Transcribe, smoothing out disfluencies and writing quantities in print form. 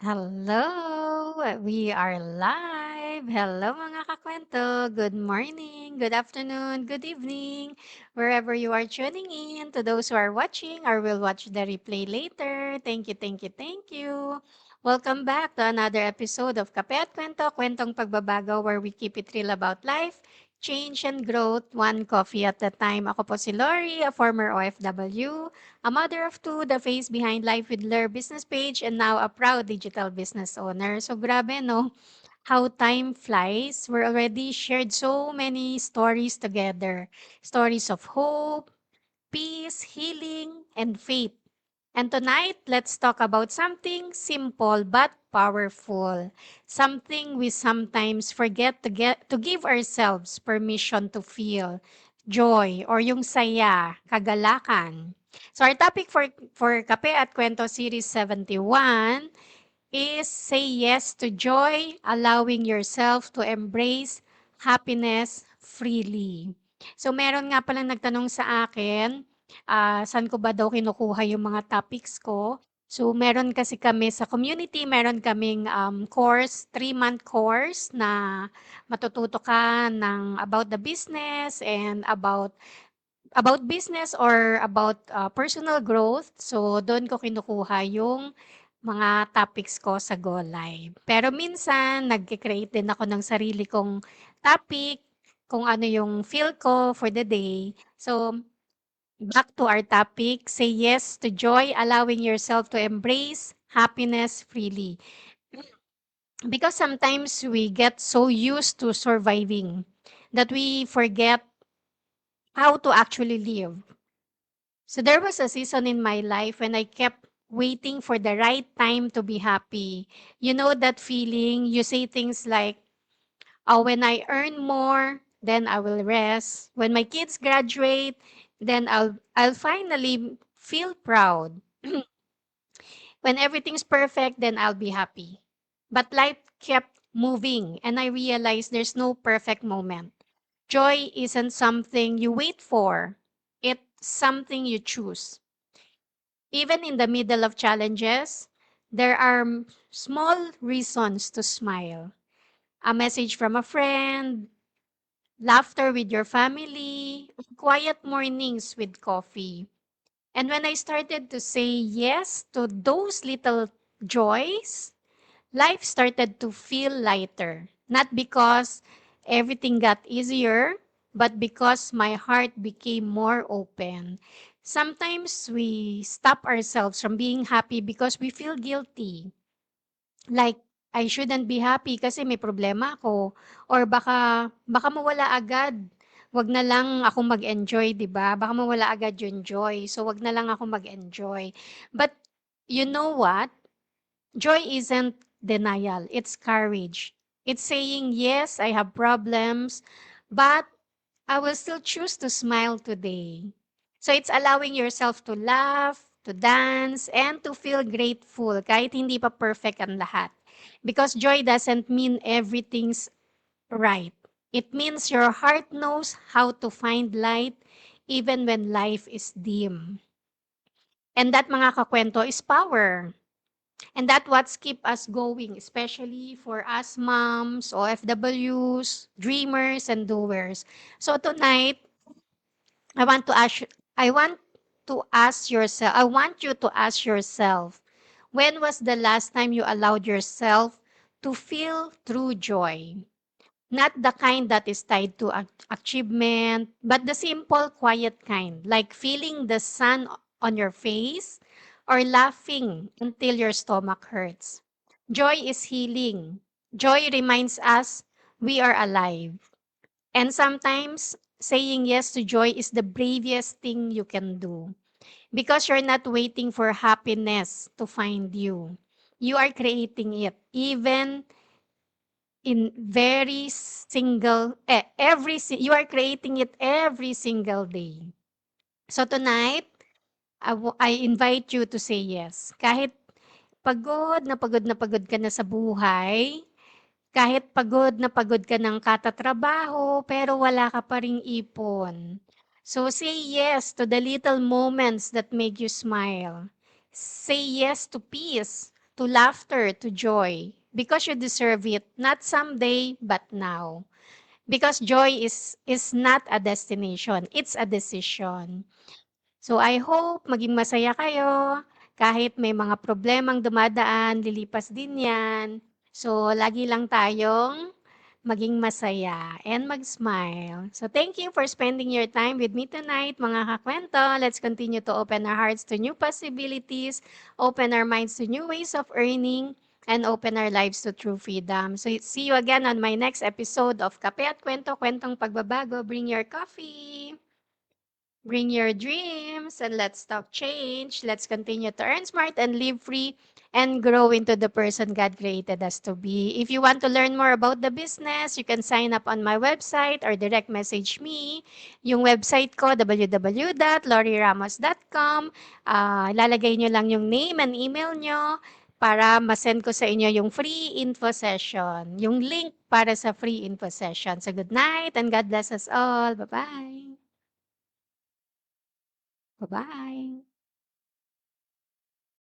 Hello! We are live! Hello mga kakwento! Good morning, good afternoon, good evening, wherever you are tuning in. To those who are watching or will watch the replay later, thank you, thank you, thank you. Welcome back to another episode of Kape at Kwento, Kwentong Pagbabago, where we keep it real about life, change, and growth, one coffee at a time. Ako po si Lori, a former OFW, a mother of two, the face behind Life with Lur business page, and now a proud digital business owner. So grabe, no? How time flies. We're already shared so many stories together. Stories of hope, peace, healing, and faith. And tonight, let's talk about something simple but powerful. Something we sometimes forget to give ourselves permission to feel. Joy or yung saya, kagalakan. So our topic for Kape at Kwento Series 71 is say yes to joy, allowing yourself to embrace happiness freely. So meron nga palang nagtanong sa akin, saan ko ba daw kinukuha yung mga topics ko. So meron kasi kami sa community, meron kaming course, 3-month course na matututo ka ng about the business and about business or about personal growth. So, doon ko kinukuha yung mga topics ko sa Go Live. Pero minsan, nagke-create din ako ng sarili kong topic, kung ano yung feel ko for the day. So, back to our topic, say yes to joy, allowing yourself to embrace happiness freely. Because sometimes we get so used to surviving that we forget how to actually live. So there was a season in my life when I kept waiting for the right time to be happy. You know that feeling? You say things like, oh, when I earn more, then I will rest. When my kids graduate, then I'll finally feel proud. When everything's perfect, then I'll be happy. But life kept moving and I realized there's no perfect moment. Joy isn't something you wait for. It's something you choose. Even in the middle of challenges, there are small reasons to smile. A message from a friend, laughter with your family, quiet mornings with coffee. And when I started to say yes to those little joys, life started to feel lighter. Not because everything got easier, but because my heart became more open. Sometimes we stop ourselves from being happy because we feel guilty. Like, I shouldn't be happy kasi may problema ako. Or baka mawala agad. Wag na lang ako mag-enjoy, di ba? Baka mawala agad yung joy. So, wag na lang ako mag-enjoy. But, you know what? Joy isn't denial, it's courage. It's saying, yes, I have problems, but I will still choose to smile today. So it's allowing yourself to laugh, to dance, and to feel grateful kahit hindi pa perfect ang lahat. Because joy doesn't mean everything's right. It means your heart knows how to find light even when life is dim. And that, mga kakwento, is power. And that what's keep us going, especially for us moms, OFWs, dreamers, and doers. So tonight, I want to ask I want you to ask yourself, when was the last time you allowed yourself to feel true joy? Not the kind that is tied to achievement, but the simple, quiet kind, like feeling the sun on your face or laughing until your stomach hurts. Joy is healing. Joy reminds us we are alive. And sometimes saying yes to joy is the bravest thing you can do because you're not waiting for happiness to find you. You are creating it even in very single you are creating it every single day. So tonight, I invite you to say yes. Kahit pagod na pagod ka na sa buhay, kahit pagod ka ng katatrabaho, pero wala ka pa ring ipon. So say yes to the little moments that make you smile. Say yes to peace, to laughter, to joy, because you deserve it, not someday, but now. Because joy is not a destination, it's a decision. So I hope maging masaya kayo, kahit may mga problemang dumadaan, lilipas din yan. So lagi lang tayong maging masaya and mag-smile. So thank you for spending your time with me tonight, mga kakwento. Let's continue to open our hearts to new possibilities, open our minds to new ways of earning, and open our lives to true freedom. So see you again on my next episode of Kape at Kwento, Kwentong Pagbabago. Bring your coffee. Bring your dreams and let's talk change. Let's continue to earn smart and live free and grow into the person God created us to be. If you want to learn more about the business, you can sign up on my website or direct message me. Yung website ko, www.loriramos.com. Lalagay nyo lang yung name and email nyo para masend ko sa inyo yung free info session. Yung link para sa free info session. So good night and God bless us all. Bye-bye. Bye-bye.